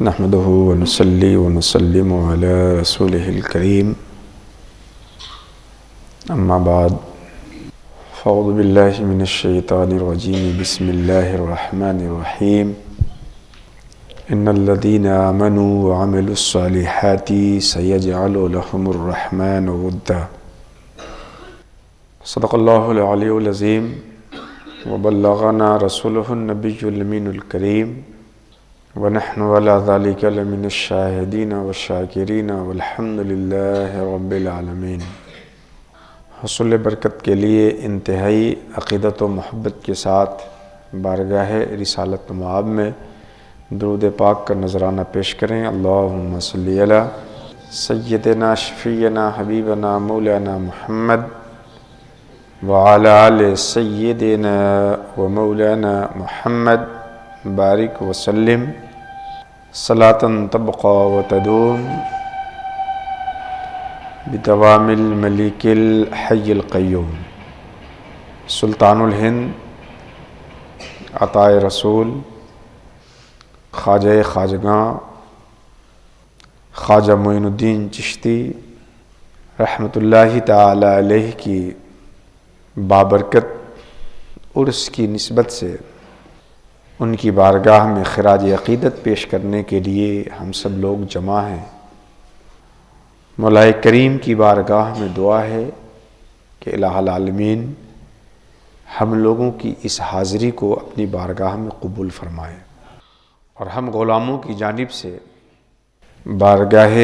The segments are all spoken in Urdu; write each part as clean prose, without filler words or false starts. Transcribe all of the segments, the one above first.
نحمده ونصلي ونسلم على رسوله الكريم اما بعد فاعوذ بالله من الشيطان الرجيم بسم الله الرحمن الرحيم ان الذين آمنوا وعملوا الصالحات سيجعل لهم الرحمن ودا صدق الله العلي العظيم وبلغنا رسوله النبي الأمين الكريم ونحن على ذلك لمن الشاهدين والشاکرین والحمد للہ رب العالمین۔ حصول برکت کے لیے انتہائی عقیدت و محبت کے ساتھ بارگاہ رسالت مآب میں درود پاک کا نذرانہ پیش کریں۔ اللہم صلی علی سیدنا شفیعنا حبیبنا مولانا محمد وعلی آل سیدنا و مولانا محمد بارک وسلم صلاة تبقى وتدوم بدوام الملك الحي القيوم۔ سلطان الہند عطاء رسول خواجہ خواجگاں خواجہ معین الدین چشتی رحمۃ اللہ تعالی علیہ کی بابرکت عرس کی نسبت سے ان کی بارگاہ میں خراج عقیدت پیش کرنے کے لیے ہم سب لوگ جمع ہیں۔ مولا کریم کی بارگاہ میں دعا ہے کہ الہ العالمین ہم لوگوں کی اس حاضری کو اپنی بارگاہ میں قبول فرمائے، اور ہم غلاموں کی جانب سے بارگاہ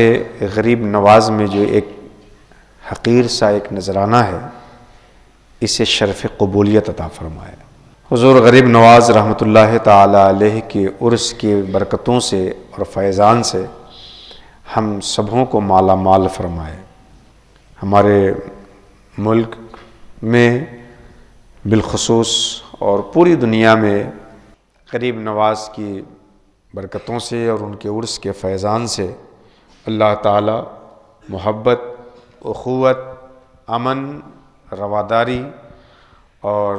غریب نواز میں جو ایک حقیر سا ایک نذرانہ ہے اسے شرف قبولیت عطا فرمائے۔ حضور غریب نواز رحمۃ اللہ تعالی علیہ کے عرس کی برکتوں سے اور فیضان سے ہم سبوں کو مالا مال فرمائے۔ ہمارے ملک میں بالخصوص اور پوری دنیا میں غریب نواز کی برکتوں سے اور ان کے عرس کے فیضان سے اللہ تعالی محبت، اخوت، امن، رواداری اور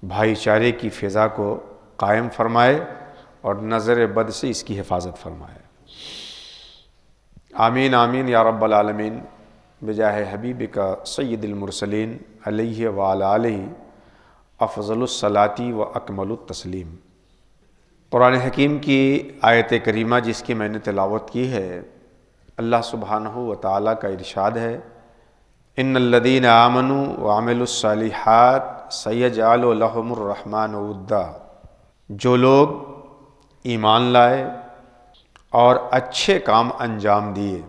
بھائی چارے کی فضا کو قائم فرمائے اور نظر بد سے اس کی حفاظت فرمائے۔ آمین آمین یا رب العالمین بجاہ حبیبک سید المرسلین علیہ وعلی آلہ افضل الصلاۃ و اکمل التسلیم۔ قرآن حکیم کی آیت کریمہ جس کی میں نے تلاوت کی ہے، اللہ سبحانہ و تعالیٰ کا ارشاد ہے، ان الذین آمنوا وعملوا الصالحات سیجعل لهم الرحمن ودا۔ جو لوگ ایمان لائے اور اچھے کام انجام دیے،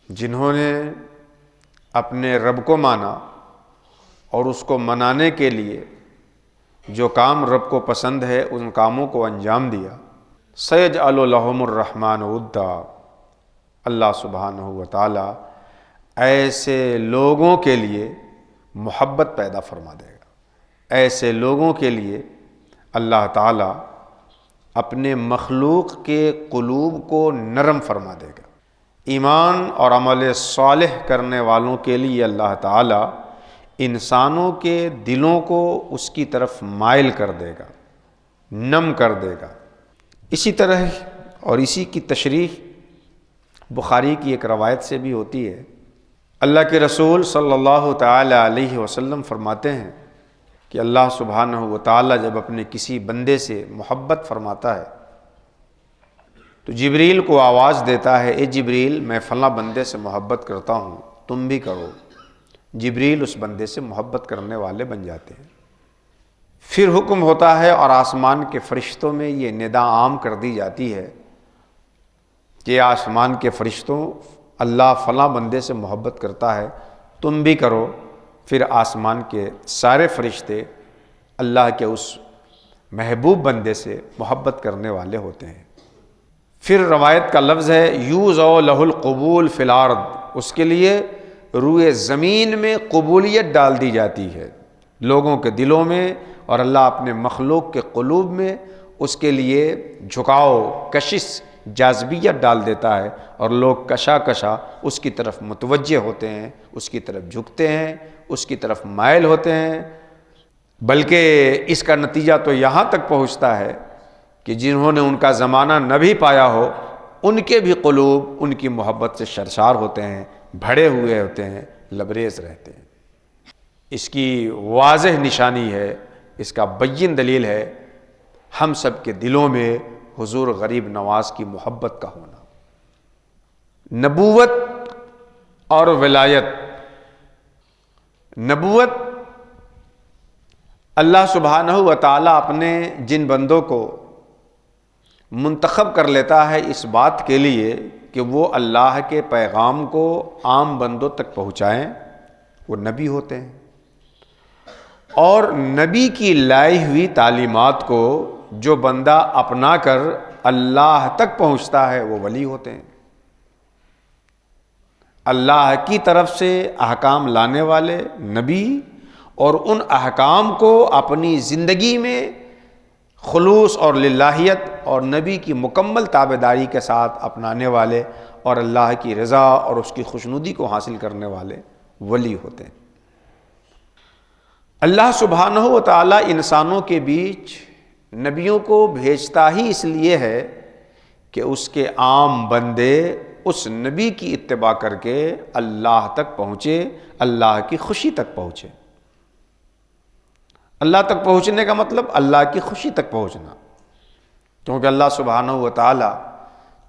جنہوں نے اپنے رب کو مانا اور اس کو منانے کے لیے جو کام رب کو پسند ہے ان کاموں کو انجام دیا، سیجعل لهم الرحمن ودا، اللہ سبحانہ و تعالی ایسے لوگوں کے لیے محبت پیدا فرما دے گا۔ ایسے لوگوں کے لیے اللہ تعالیٰ اپنے مخلوق کے قلوب کو نرم فرما دے گا۔ ایمان اور عمل صالح کرنے والوں کے لیے اللہ تعالیٰ انسانوں کے دلوں کو اس کی طرف مائل کر دے گا، نم کر دے گا۔ اسی طرح اور اسی کی تشریح بخاری کی ایک روایت سے بھی ہوتی ہے۔ اللہ کے رسول صلی اللہ تعالی علیہ وسلم فرماتے ہیں کہ اللہ سبحانہ و تعالی جب اپنے کسی بندے سے محبت فرماتا ہے تو جبریل کو آواز دیتا ہے، اے جبریل میں فلاں بندے سے محبت کرتا ہوں، تم بھی کرو۔ جبریل اس بندے سے محبت کرنے والے بن جاتے ہیں۔ پھر حکم ہوتا ہے اور آسمان کے فرشتوں میں یہ ندا عام کر دی جاتی ہے کہ آسمان کے فرشتوں اللہ فلاں بندے سے محبت کرتا ہے، تم بھی کرو۔ پھر آسمان کے سارے فرشتے اللہ کے اس محبوب بندے سے محبت کرنے والے ہوتے ہیں۔ پھر روایت کا لفظ ہے یوزع لہ القبول فی الارض، اس کے لیے روئے زمین میں قبولیت ڈال دی جاتی ہے، لوگوں کے دلوں میں، اور اللہ اپنے مخلوق کے قلوب میں اس کے لیے جھکاؤ، کشش، جاذبیت ڈال دیتا ہے، اور لوگ کشا کشا اس کی طرف متوجہ ہوتے ہیں، اس کی طرف جھکتے ہیں، اس کی طرف مائل ہوتے ہیں۔ بلکہ اس کا نتیجہ تو یہاں تک پہنچتا ہے کہ جنہوں نے ان کا زمانہ نہ بھی پایا ہو، ان کے بھی قلوب ان کی محبت سے سرشار ہوتے ہیں، بھرے ہوئے ہوتے ہیں، لبریز رہتے ہیں۔ اس کی واضح نشانی ہے، اس کا بین دلیل ہے ہم سب کے دلوں میں حضور غریب نواز کی محبت کا ہونا۔ نبوت اور ولایت، نبوت اللہ سبحانہ و تعالیٰ اپنے جن بندوں کو منتخب کر لیتا ہے اس بات کے لیے کہ وہ اللہ کے پیغام کو عام بندوں تک پہنچائیں، وہ نبی ہوتے ہیں، اور نبی کی لائی ہوئی تعلیمات کو جو بندہ اپنا کر اللہ تک پہنچتا ہے وہ ولی ہوتے ہیں۔ اللہ کی طرف سے احکام لانے والے نبی، اور ان احکام کو اپنی زندگی میں خلوص اور للہیت اور نبی کی مکمل تابعداری کے ساتھ اپنانے والے اور اللہ کی رضا اور اس کی خوشنودی کو حاصل کرنے والے ولی ہوتے ہیں۔ اللہ سبحانہ و تعالیٰ انسانوں کے بیچ نبیوں کو بھیجتا ہی اس لیے ہے کہ اس کے عام بندے اس نبی کی اتباع کر کے اللہ تک پہنچے، اللہ کی خوشی تک پہنچے۔ اللہ تک پہنچنے کا مطلب اللہ کی خوشی تک پہنچنا، کیونکہ اللہ سبحانہ و تعالیٰ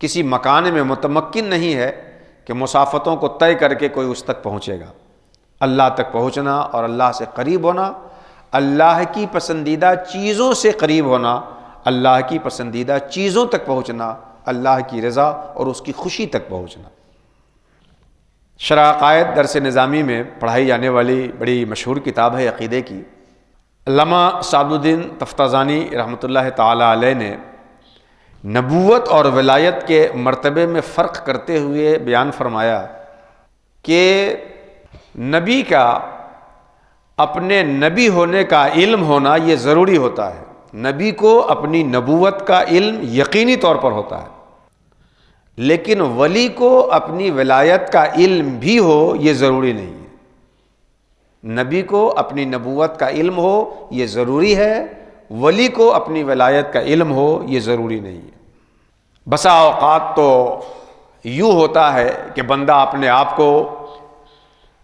کسی مکان میں متمکن نہیں ہے کہ مسافتوں کو طے کر کے کوئی اس تک پہنچے گا۔ اللہ تک پہنچنا اور اللہ سے قریب ہونا، اللہ کی پسندیدہ چیزوں سے قریب ہونا، اللہ کی پسندیدہ چیزوں تک پہنچنا، اللہ کی رضا اور اس کی خوشی تک پہنچنا۔ شرح عقائد درس نظامی میں پڑھائی جانے والی بڑی مشہور کتاب ہے عقیدے کی۔ علامہ سعد الدین تفتازانی رحمۃ اللہ تعالی علیہ نے نبوت اور ولایت کے مرتبے میں فرق کرتے ہوئے بیان فرمایا کہ نبی کا اپنے نبی ہونے کا علم ہونا یہ ضروری ہوتا ہے، نبی کو اپنی نبوت کا علم یقینی طور پر ہوتا ہے، لیکن ولی کو اپنی ولایت کا علم بھی ہو یہ ضروری نہیں ہے۔ نبی کو اپنی نبوت کا علم ہو یہ ضروری ہے، ولی کو اپنی ولایت کا علم ہو یہ ضروری نہیں ہے۔ بسا اوقات تو یوں ہوتا ہے کہ بندہ اپنے آپ کو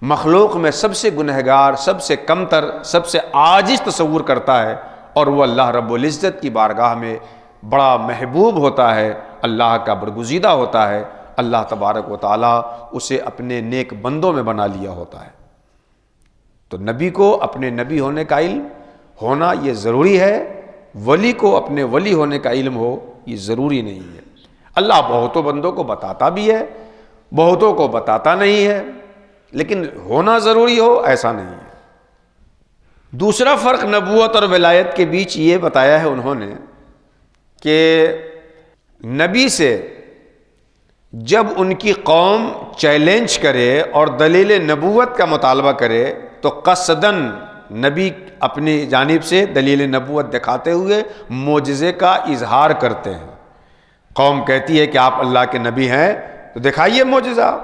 مخلوق میں سب سے گنہگار، سب سے کمتر، سب سے عاجز تصور کرتا ہے، اور وہ اللہ رب العزت کی بارگاہ میں بڑا محبوب ہوتا ہے، اللہ کا برگزیدہ ہوتا ہے، اللہ تبارک و تعالیٰ اسے اپنے نیک بندوں میں بنا لیا ہوتا ہے۔ تو نبی کو اپنے نبی ہونے کا علم ہونا یہ ضروری ہے، ولی کو اپنے ولی ہونے کا علم ہو یہ ضروری نہیں ہے۔ اللہ بہتوں بندوں کو بتاتا بھی ہے، بہتوں کو بتاتا نہیں ہے، لیکن ہونا ضروری ہو ایسا نہیں ہے۔ دوسرا فرق نبوت اور ولایت کے بیچ یہ بتایا ہے انہوں نے کہ نبی سے جب ان کی قوم چیلنج کرے اور دلیل نبوت کا مطالبہ کرے تو قصداً نبی اپنی جانب سے دلیل نبوت دکھاتے ہوئے معجزے کا اظہار کرتے ہیں۔ قوم کہتی ہے کہ آپ اللہ کے نبی ہیں تو دکھائیے معجزہ،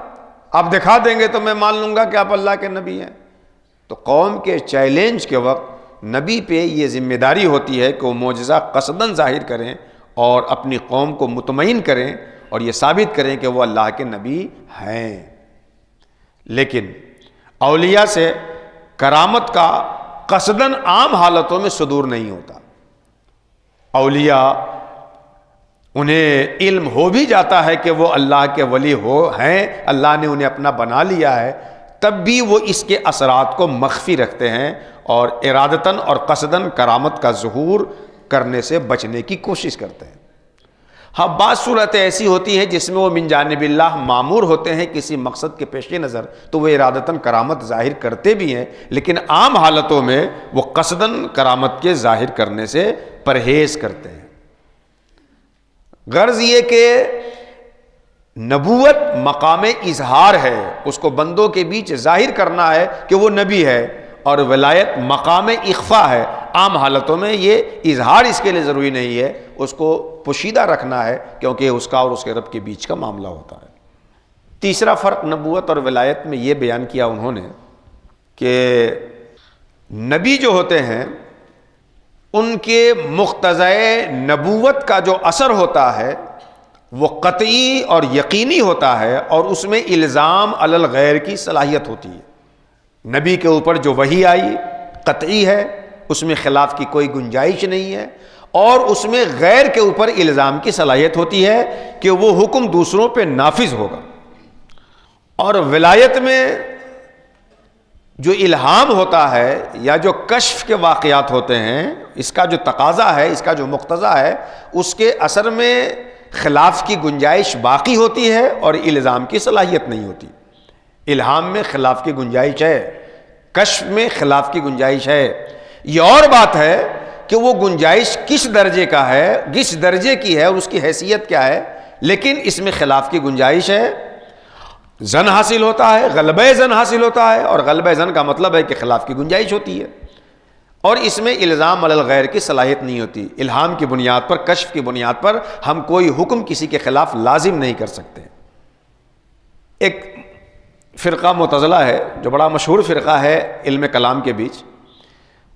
آپ دکھا دیں گے تو میں مان لوں گا کہ آپ اللہ کے نبی ہیں۔ تو قوم کے چیلنج کے وقت نبی پہ یہ ذمہ داری ہوتی ہے کہ وہ معجزہ قصداً ظاہر کریں اور اپنی قوم کو مطمئن کریں اور یہ ثابت کریں کہ وہ اللہ کے نبی ہیں۔ لیکن اولیاء سے کرامت کا قصداً عام حالتوں میں صدور نہیں ہوتا۔ اولیاء انہیں علم ہو بھی جاتا ہے کہ وہ اللہ کے ولی ہیں، اللہ نے انہیں اپنا بنا لیا ہے، تب بھی وہ اس کے اثرات کو مخفی رکھتے ہیں اور ارادتاً اور قصداً کرامت کا ظہور کرنے سے بچنے کی کوشش کرتے ہیں۔ ہاں بعض صورتیں ایسی ہوتی ہیں جس میں وہ من جانب اللہ مامور ہوتے ہیں کسی مقصد کے پیش نظر، تو وہ ارادتاً کرامت ظاہر کرتے بھی ہیں، لیکن عام حالتوں میں وہ قصداً کرامت کے ظاہر کرنے سے پرہیز کرتے ہیں۔ غرض یہ کہ نبوت مقام اظہار ہے، اس کو بندوں کے بیچ ظاہر کرنا ہے کہ وہ نبی ہے، اور ولایت مقام اخفاء ہے، عام حالتوں میں یہ اظہار اس کے لیے ضروری نہیں ہے، اس کو پوشیدہ رکھنا ہے کیونکہ اس کا اور اس کے رب کے بیچ کا معاملہ ہوتا ہے۔ تیسرا فرق نبوت اور ولایت میں یہ بیان کیا انہوں نے کہ نبی جو ہوتے ہیں ان کے مقتضی نبوت کا جو اثر ہوتا ہے وہ قطعی اور یقینی ہوتا ہے، اور اس میں الزام علی الغیر کی صلاحیت ہوتی ہے۔ نبی کے اوپر جو وحی آئی قطعی ہے، اس میں خلاف کی کوئی گنجائش نہیں ہے، اور اس میں غیر کے اوپر الزام کی صلاحیت ہوتی ہے کہ وہ حکم دوسروں پہ نافذ ہوگا۔ اور ولایت میں جو الہام ہوتا ہے یا جو کشف کے واقعات ہوتے ہیں، اس کا جو تقاضا ہے، اس کا جو مقتضا ہے، اس کے اثر میں خلاف کی گنجائش باقی ہوتی ہے اور الزام کی صلاحیت نہیں ہوتی۔ الہام میں خلاف کی گنجائش ہے، کشف میں خلاف کی گنجائش ہے۔ یہ اور بات ہے کہ وہ گنجائش کس درجے کا ہے، کس درجے کی ہے اور اس کی حیثیت کیا ہے، لیکن اس میں خلاف کی گنجائش ہے۔ زن حاصل ہوتا ہے، غلبہ زن حاصل ہوتا ہے، اور غلبہ زن کا مطلب ہے کہ خلاف کی گنجائش ہوتی ہے، اور اس میں الزام علی الغیر کی صلاحیت نہیں ہوتی۔ الہام کی بنیاد پر، کشف کی بنیاد پر ہم کوئی حکم کسی کے خلاف لازم نہیں کر سکتے۔ ایک فرقہ معتزلہ ہے جو بڑا مشہور فرقہ ہے علم کلام کے بیچ،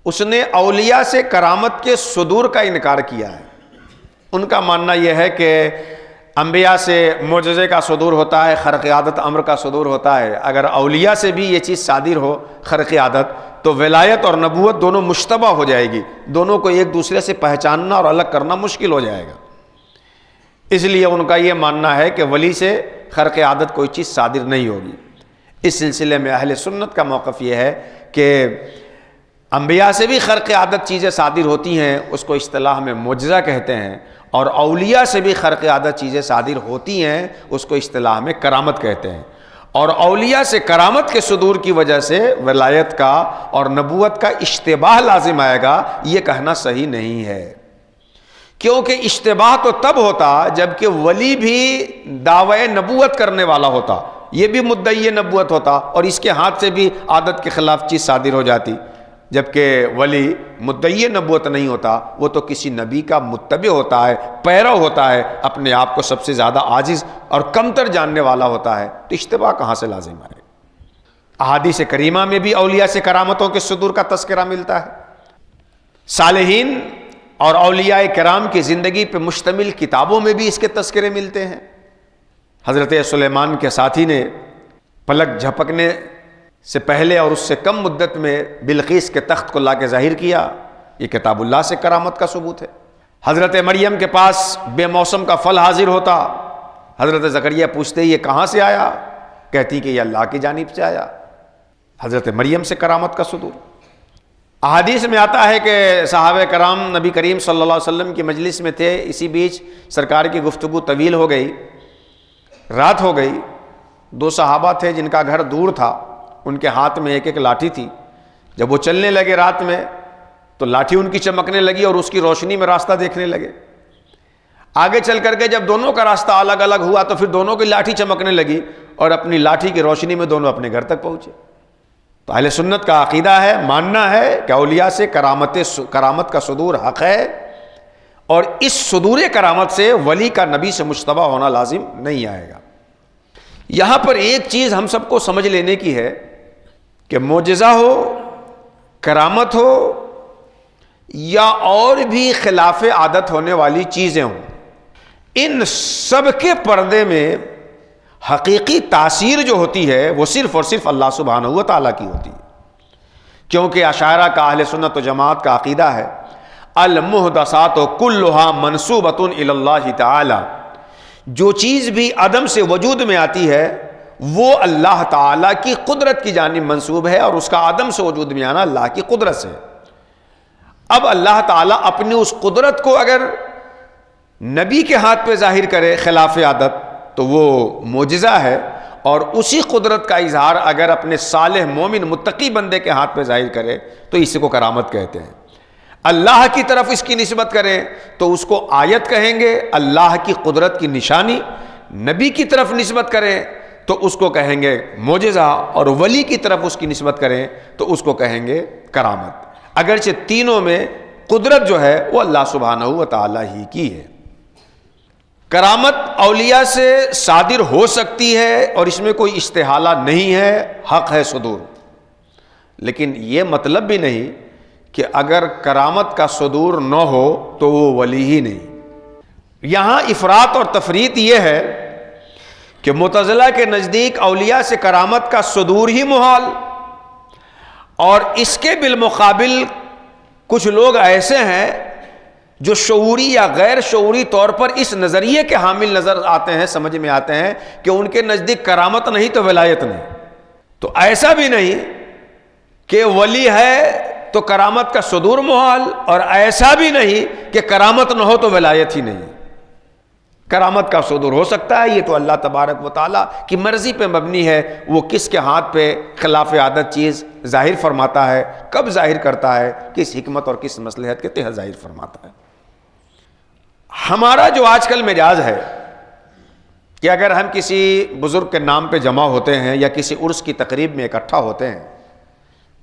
اس نے اولیاء سے کرامت کے صدور کا انکار کیا ہے۔ ان کا ماننا یہ ہے کہ انبیاء سے معجزے کا صدور ہوتا ہے، خرق عادت امر کا صدور ہوتا ہے۔ اگر اولیاء سے بھی یہ چیز صادر ہو خرق عادت، تو ولایت اور نبوت دونوں مشتبہ ہو جائے گی، دونوں کو ایک دوسرے سے پہچاننا اور الگ کرنا مشکل ہو جائے گا۔ اس لیے ان کا یہ ماننا ہے کہ ولی سے خرق عادت کوئی چیز صادر نہیں ہوگی۔ اس سلسلے میں اہل سنت کا موقف یہ ہے کہ انبیاء سے بھی خرق عادت چیزیں صادر ہوتی ہیں، اس کو اصطلاح میں معجزہ کہتے ہیں، اور اولیاء سے بھی خرق عادت چیزیں صادر ہوتی ہیں، اس کو اصطلاح میں کرامت کہتے ہیں۔ اور اولیاء سے کرامت کے صدور کی وجہ سے ولایت کا اور نبوت کا اشتباہ لازم آئے گا، یہ کہنا صحیح نہیں ہے، کیونکہ اشتباہ تو تب ہوتا جب کہ ولی بھی دعوی نبوت کرنے والا ہوتا، یہ بھی مدعی نبوت ہوتا، اور اس کے ہاتھ سے بھی عادت کے خلاف چیز صادر ہو جاتی۔ جبکہ ولی مدعی نبوت نہیں ہوتا، وہ تو کسی نبی کا متبع ہوتا ہے، پیرو ہوتا ہے، اپنے آپ کو سب سے زیادہ عاجز اور کمتر جاننے والا ہوتا ہے، تو اشتباہ کہاں سے لازم آئے؟ احادیث کریمہ میں بھی اولیاء سے کرامتوں کے صدور کا تذکرہ ملتا ہے، صالحین اور اولیاء کرام کی زندگی پہ مشتمل کتابوں میں بھی اس کے تذکرے ملتے ہیں۔ حضرت سلیمان کے ساتھی نے پلک جھپکنے سے پہلے اور اس سے کم مدت میں بلقیس کے تخت کو لا کے ظاہر کیا، یہ کتاب اللہ سے کرامت کا ثبوت ہے۔ حضرت مریم کے پاس بے موسم کا پھل حاضر ہوتا، حضرت زکریا پوچھتے یہ کہاں سے آیا، کہتی کہ یہ اللہ کی جانب سے آیا، حضرت مریم سے کرامت کا صدور۔ احادیث میں آتا ہے کہ صحابہ کرام نبی کریم صلی اللہ علیہ وسلم کی مجلس میں تھے، اسی بیچ سرکار کی گفتگو طویل ہو گئی، رات ہو گئی، دو صحابہ تھے جن کا گھر دور تھا، ان کے ہاتھ میں ایک ایک لاٹھی تھی، جب وہ چلنے لگے رات میں تو لاٹھی ان کی چمکنے لگی اور اس کی روشنی میں راستہ دیکھنے لگے۔ آگے چل کر کے جب دونوں کا راستہ الگ الگ ہوا تو پھر دونوں کی لاٹھی چمکنے لگی اور اپنی لاٹھی کی روشنی میں دونوں اپنے گھر تک پہنچے۔ تو اہل سنت کا عقیدہ ہے، ماننا ہے کہ اولیاء سے کرامت کا صدور حق ہے، اور اس صدور کرامت سے ولی کا نبی سے مشتبہ ہونا لازم نہیں آئے گا۔ یہاں پر ایک چیز ہم سب کو سمجھ لینے کی ہے کہ معجزہ ہو، کرامت ہو، یا اور بھی خلاف عادت ہونے والی چیزیں ہوں، ان سب کے پردے میں حقیقی تاثیر جو ہوتی ہے وہ صرف اور صرف اللہ سبحانہ و تعالیٰ کی ہوتی ہے، کیونکہ اشاعرہ کا اہل سنت و جماعت کا عقیدہ ہے المحدثات کلھا منسوبۃ الی اللہ تعالی، جو چیز بھی عدم سے وجود میں آتی ہے وہ اللہ تعالیٰ کی قدرت کی جانب منسوب ہے، اور اس کا عدم سے وجود میں آنا اللہ کی قدرت سے۔ اب اللہ تعالیٰ اپنی اس قدرت کو اگر نبی کے ہاتھ پہ ظاہر کرے خلاف عادت تو وہ معجزہ ہے، اور اسی قدرت کا اظہار اگر اپنے صالح مومن متقی بندے کے ہاتھ پہ ظاہر کرے تو اس کو کرامت کہتے ہیں۔ اللہ کی طرف اس کی نسبت کریں تو اس کو آیت کہیں گے، اللہ کی قدرت کی نشانی، نبی کی طرف نسبت کریں تو اس کو کہیں گے معجزہ، اور ولی کی طرف اس کی نسبت کریں تو اس کو کہیں گے کرامت، اگرچہ تینوں میں قدرت جو ہے وہ اللہ سبحانہ و تعالیٰ ہی کی ہے۔ کرامت اولیاء سے صادر ہو سکتی ہے اور اس میں کوئی استحالہ نہیں ہے، حق ہے صدور، لیکن یہ مطلب بھی نہیں کہ اگر کرامت کا صدور نہ ہو تو وہ ولی ہی نہیں۔ یہاں افراط اور تفریط یہ ہے کہ معتزلہ کے نزدیک اولیاء سے کرامت کا صدور ہی محال، اور اس کے بالمقابل کچھ لوگ ایسے ہیں جو شعوری یا غیر شعوری طور پر اس نظریے کے حامل نظر آتے ہیں، سمجھ میں آتے ہیں کہ ان کے نزدیک کرامت نہیں تو ولایت نہیں۔ تو ایسا بھی نہیں کہ ولی ہے تو کرامت کا صدور محال، اور ایسا بھی نہیں کہ کرامت نہ ہو تو ولایت ہی نہیں۔ کرامت کا صدور ہو سکتا ہے، یہ تو اللہ تبارک و تعالیٰ کی مرضی پہ مبنی ہے، وہ کس کے ہاتھ پہ خلاف عادت چیز ظاہر فرماتا ہے، کب ظاہر کرتا ہے، کس حکمت اور کس مصلحت کے تحت ظاہر فرماتا ہے۔ ہمارا جو آج کل مزاج ہے کہ اگر ہم کسی بزرگ کے نام پہ جمع ہوتے ہیں یا کسی عرس کی تقریب میں اکٹھا ہوتے ہیں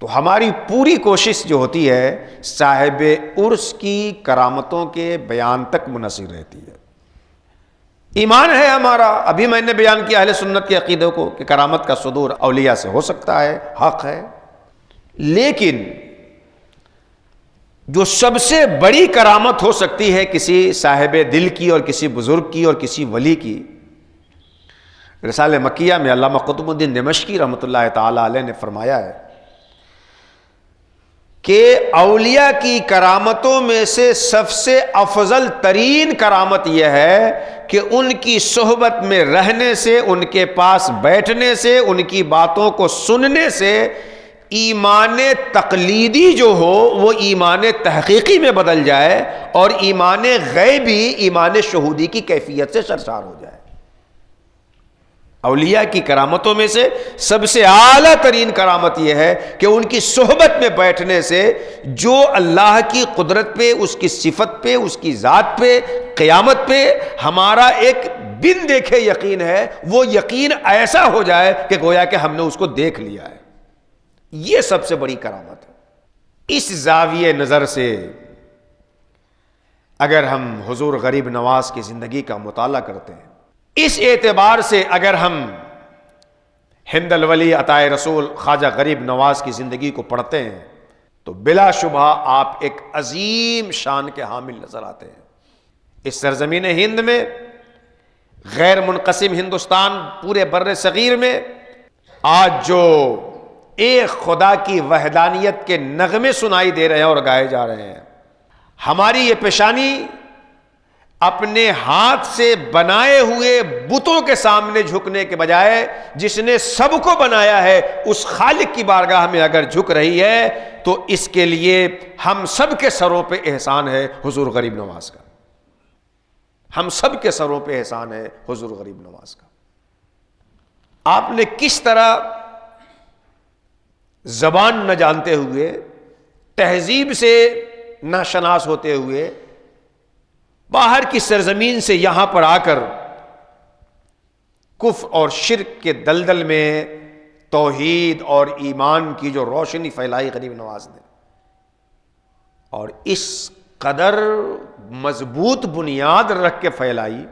تو ہماری پوری کوشش جو ہوتی ہے صاحب عرس کی کرامتوں کے بیان تک منحصر رہتی ہے۔ ایمان ہے ہمارا، ابھی میں نے بیان کیا اہل سنت کے عقیدے کو کہ کرامت کا صدور اولیاء سے ہو سکتا ہے، حق ہے، لیکن جو سب سے بڑی کرامت ہو سکتی ہے کسی صاحب دل کی اور کسی بزرگ کی اور کسی ولی کی، رسالہ مکیہ میں علامہ قطب الدین دمشقی رحمۃ اللہ تعالی علیہ نے فرمایا ہے کہ اولیاء کی کرامتوں میں سے سب سے افضل ترین کرامت یہ ہے کہ ان کی صحبت میں رہنے سے، ان کے پاس بیٹھنے سے، ان کی باتوں کو سننے سے ایمان تقلیدی جو ہو وہ ایمان تحقیقی میں بدل جائے اور ایمان غیبی ایمان شہودی کی کیفیت سے سرشار ہو جائے۔ اولیاء کی کرامتوں میں سے سب سے اعلیٰ ترین کرامت یہ ہے کہ ان کی صحبت میں بیٹھنے سے جو اللہ کی قدرت پہ، اس کی صفت پہ، اس کی ذات پہ، قیامت پہ ہمارا ایک بن دیکھے یقین ہے، وہ یقین ایسا ہو جائے کہ گویا کہ ہم نے اس کو دیکھ لیا ہے۔ یہ سب سے بڑی کرامت ہے۔ اس زاویہ نظر سے اگر ہم حضور غریب نواز کی زندگی کا مطالعہ کرتے ہیں، اس اعتبار سے اگر ہم ہند الولی عطائے رسول خواجہ غریب نواز کی زندگی کو پڑھتے ہیں تو بلا شبہ آپ ایک عظیم شان کے حامل نظر آتے ہیں۔ اس سرزمین ہند میں، غیر منقسم ہندوستان، پورے بر صغیر میں آج جو ایک خدا کی وحدانیت کے نغمے سنائی دے رہے ہیں اور گائے جا رہے ہیں، ہماری یہ پیشانی اپنے ہاتھ سے بنائے ہوئے بتوں کے سامنے جھکنے کے بجائے جس نے سب کو بنایا ہے اس خالق کی بارگاہ میں اگر جھک رہی ہے تو اس کے لیے ہم سب کے سروں پہ احسان ہے حضور غریب نواز کا۔ ہم سب کے سروں پہ احسان ہے حضور غریب نواز کا۔ آپ نے کس طرح زبان نہ جانتے ہوئے، تہذیب سے ناشناس ہوتے ہوئے، باہر کی سرزمین سے یہاں پر آ کر کفر اور شرک کے دلدل میں توحید اور ایمان کی جو روشنی پھیلائی غریب نواز نے، اور اس قدر مضبوط بنیاد رکھ کے پھیلائی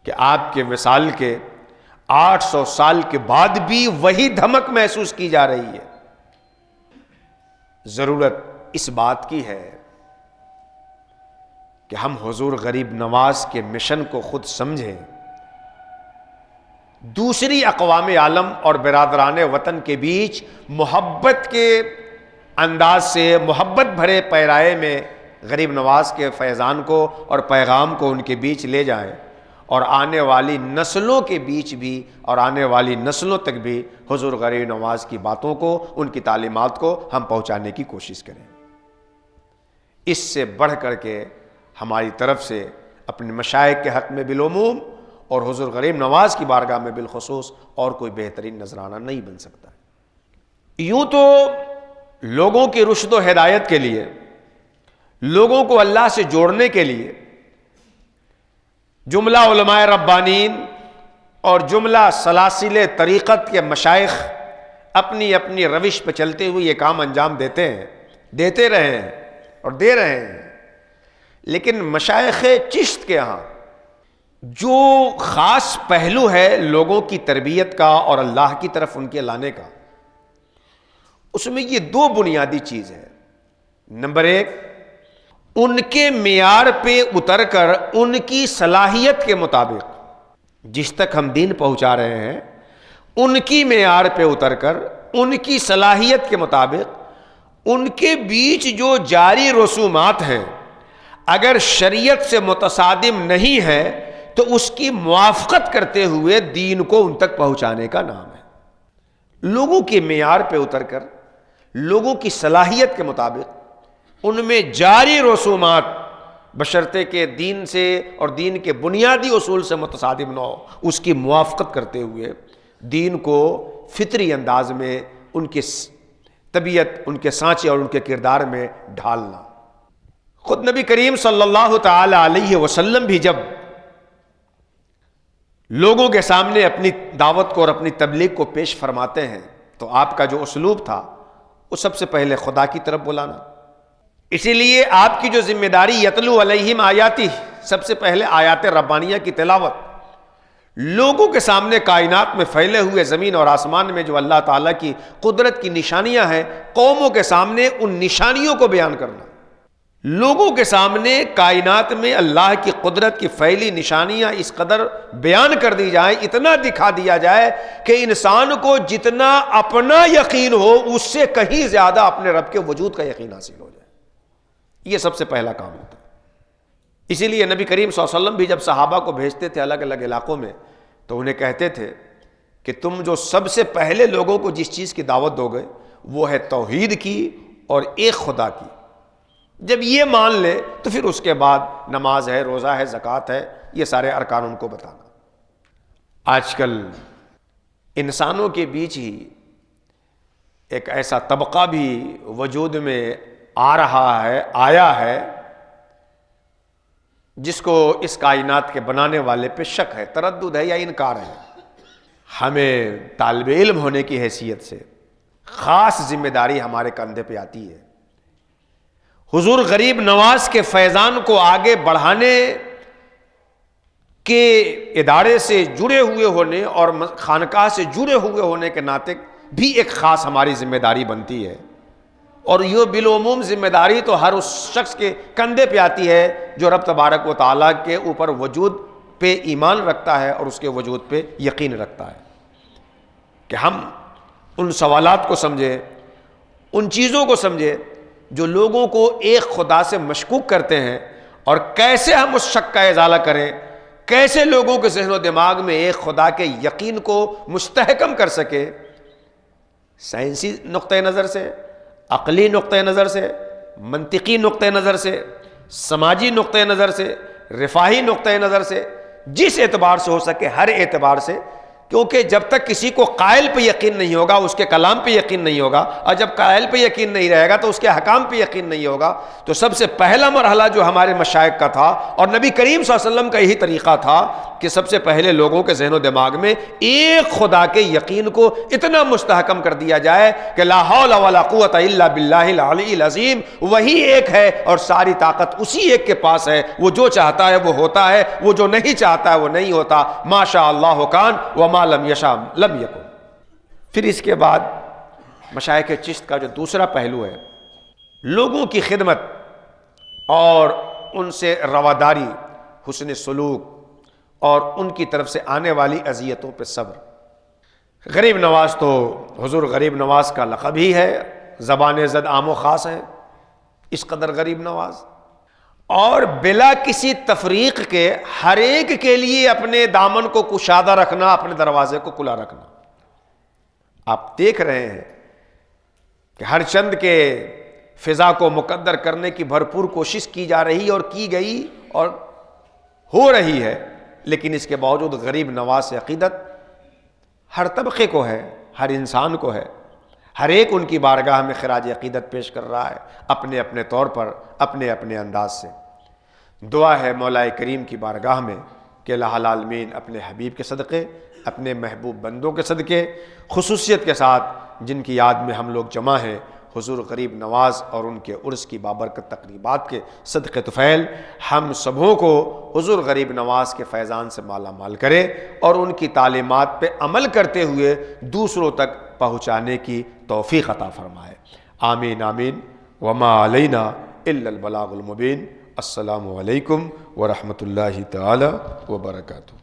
کہ آپ کے وصال کے 800 سال کے بعد بھی وہی دھمک محسوس کی جا رہی ہے۔ ضرورت اس بات کی ہے کہ ہم حضور غریب نواز کے مشن کو خود سمجھیں، دوسری اقوام عالم اور برادران وطن کے بیچ محبت کے انداز سے، محبت بھرے پیرائے میں غریب نواز کے فیضان کو اور پیغام کو ان کے بیچ لے جائیں، اور آنے والی نسلوں کے بیچ بھی اور آنے والی نسلوں تک بھی حضور غریب نواز کی باتوں کو، ان کی تعلیمات کو ہم پہنچانے کی کوشش کریں۔ اس سے بڑھ کر کے ہماری طرف سے اپنے مشائخ کے حق میں بالعموم اور حضور غریب نواز کی بارگاہ میں بالخصوص اور کوئی بہترین نذرانہ نہیں بن سکتا۔ یوں تو لوگوں کی رشد و ہدایت کے لیے، لوگوں کو اللہ سے جوڑنے کے لیے جملہ علماء ربانین اور جملہ سلاسل طریقت کے مشائخ اپنی اپنی روش پہ چلتے ہوئے یہ کام انجام دیتے ہیں، دیتے رہے ہیں اور دے رہے ہیں، لیکن مشائخ چشت کے ہاں جو خاص پہلو ہے لوگوں کی تربیت کا اور اللہ کی طرف ان کے لانے کا، اس میں یہ دو بنیادی چیز ہے۔ نمبر 1، ان کے معیار پہ اتر کر ان کی صلاحیت کے مطابق جس تک ہم دین پہنچا رہے ہیں، ان کی معیار پہ اتر کر ان کی صلاحیت کے مطابق ان کے بیچ جو جاری رسومات ہیں اگر شریعت سے متصادم نہیں ہے تو اس کی موافقت کرتے ہوئے دین کو ان تک پہنچانے کا نام ہے۔ لوگوں کے معیار پہ اتر کر لوگوں کی صلاحیت کے مطابق ان میں جاری رسومات بشرطے کہ دین سے اور دین کے بنیادی اصول سے متصادم نہ ہو، اس کی موافقت کرتے ہوئے دین کو فطری انداز میں ان کی طبیعت، ان کے سانچے اور ان کے کردار میں ڈھالنا۔ خود نبی کریم صلی اللہ تعالی علیہ وسلم بھی جب لوگوں کے سامنے اپنی دعوت کو اور اپنی تبلیغ کو پیش فرماتے ہیں تو آپ کا جو اسلوب تھا وہ سب سے پہلے خدا کی طرف بلانا۔ اسی لیے آپ کی جو ذمہ داری یتلو علیہم آیاتی، سب سے پہلے آیات ربانیہ کی تلاوت، لوگوں کے سامنے کائنات میں پھیلے ہوئے زمین اور آسمان میں جو اللہ تعالیٰ کی قدرت کی نشانیاں ہیں، قوموں کے سامنے ان نشانیوں کو بیان کرنا۔ لوگوں کے سامنے کائنات میں اللہ کی قدرت کی پھیلی نشانیاں اس قدر بیان کر دی جائیں، اتنا دکھا دیا جائے کہ انسان کو جتنا اپنا یقین ہو اس سے کہیں زیادہ اپنے رب کے وجود کا یقین حاصل ہو جائے۔ یہ سب سے پہلا کام ہوتا ہے۔ اسی لیے نبی کریم صلی اللہ علیہ وسلم بھی جب صحابہ کو بھیجتے تھے الگ الگ علاقوں میں تو انہیں کہتے تھے کہ تم جو سب سے پہلے لوگوں کو جس چیز کی دعوت دو گے وہ ہے توحید کی اور ایک خدا کی۔ جب یہ مان لے تو پھر اس کے بعد نماز ہے، روزہ ہے، زکوٰۃ ہے، یہ سارے ارکان ان کو بتانا۔ آج کل انسانوں کے بیچ ہی ایک ایسا طبقہ بھی وجود میں آ رہا ہے، آیا ہے، جس کو اس کائنات کے بنانے والے پہ شک ہے، تردد ہے یا انکار ہے۔ ہمیں طالب علم ہونے کی حیثیت سے خاص ذمہ داری ہمارے کندھے پہ آتی ہے۔ حضور غریب نواز کے فیضان کو آگے بڑھانے کے ادارے سے جڑے ہوئے ہونے اور خانقاہ سے جڑے ہوئے ہونے کے ناطے بھی ایک خاص ہماری ذمہ داری بنتی ہے، اور یہ بالعموم ذمہ داری تو ہر اس شخص کے کندھے پہ آتی ہے جو رب تبارک و تعالیٰ کے اوپر وجود پہ ایمان رکھتا ہے اور اس کے وجود پہ یقین رکھتا ہے، کہ ہم ان سوالات کو سمجھیں، ان چیزوں کو سمجھیں جو لوگوں کو ایک خدا سے مشکوک کرتے ہیں، اور کیسے ہم اس شک کا ازالہ کریں، کیسے لوگوں کے ذہن و دماغ میں ایک خدا کے یقین کو مستحکم کر سکے، سائنسی نقطہ نظر سے، عقلی نقطہ نظر سے، منطقی نقطہ نظر سے، سماجی نقطہ نظر سے، رفاہی نقطہ نظر سے، جس اعتبار سے ہو سکے ہر اعتبار سے، کیونکہ جب تک کسی کو قائل پہ یقین نہیں ہوگا اس کے کلام پہ یقین نہیں ہوگا، اور جب قائل پہ یقین نہیں رہے گا تو اس کے حکام پہ یقین نہیں ہوگا۔ تو سب سے پہلا مرحلہ جو ہمارے مشائخ کا تھا اور نبی کریم صلی اللہ علیہ وسلم کا یہی طریقہ تھا کہ سب سے پہلے لوگوں کے ذہن و دماغ میں ایک خدا کے یقین کو اتنا مستحکم کر دیا جائے کہ لا حول ولا قوت الا باللہ العلی العظیم، وہی ایک ہے اور ساری طاقت اسی ایک کے پاس ہے، وہ جو چاہتا ہے وہ ہوتا ہے، وہ جو نہیں چاہتا ہے وہ نہیں ہوتا، ما شاء اللہ کان وما لم یشاء لم یکن۔ پھر اس کے بعد مشائخ چشت کا جو دوسرا پہلو ہے، لوگوں کی خدمت اور ان سے رواداری، حسن سلوک اور ان کی طرف سے آنے والی اذیتوں پہ صبر۔ غریب نواز تو حضور غریب نواز کا لقب ہی ہے، زبان زد عام و خاص ہے، اس قدر غریب نواز، اور بلا کسی تفریق کے ہر ایک کے لیے اپنے دامن کو کشادہ رکھنا، اپنے دروازے کو کھلا رکھنا۔ آپ دیکھ رہے ہیں کہ ہر چند کے فضا کو مقدر کرنے کی بھرپور کوشش کی جا رہی اور کی گئی اور ہو رہی ہے، لیکن اس کے باوجود غریب نواز سے عقیدت ہر طبقے کو ہے، ہر انسان کو ہے، ہر ایک ان کی بارگاہ میں خراج عقیدت پیش کر رہا ہے اپنے اپنے طور پر، اپنے اپنے انداز سے۔ دعا ہے مولا کریم کی بارگاہ میں کہ الہ العالمین اپنے حبیب کے صدقے، اپنے محبوب بندوں کے صدقے، خصوصیت کے ساتھ جن کی یاد میں ہم لوگ جمع ہیں، حضور غریب نواز اور ان کے عرس کی بابرکت تقریبات کے صدقے طفیل، ہم سبوں کو حضور غریب نواز کے فیضان سے مالا مال کرے اور ان کی تعلیمات پہ عمل کرتے ہوئے دوسروں تک پہنچانے کی توفیق عطا فرمائے۔ آمین آمین وما علینا الا البلاغ المبین۔ السلام علیکم ورحمۃ اللہ تعالی وبرکاتہ۔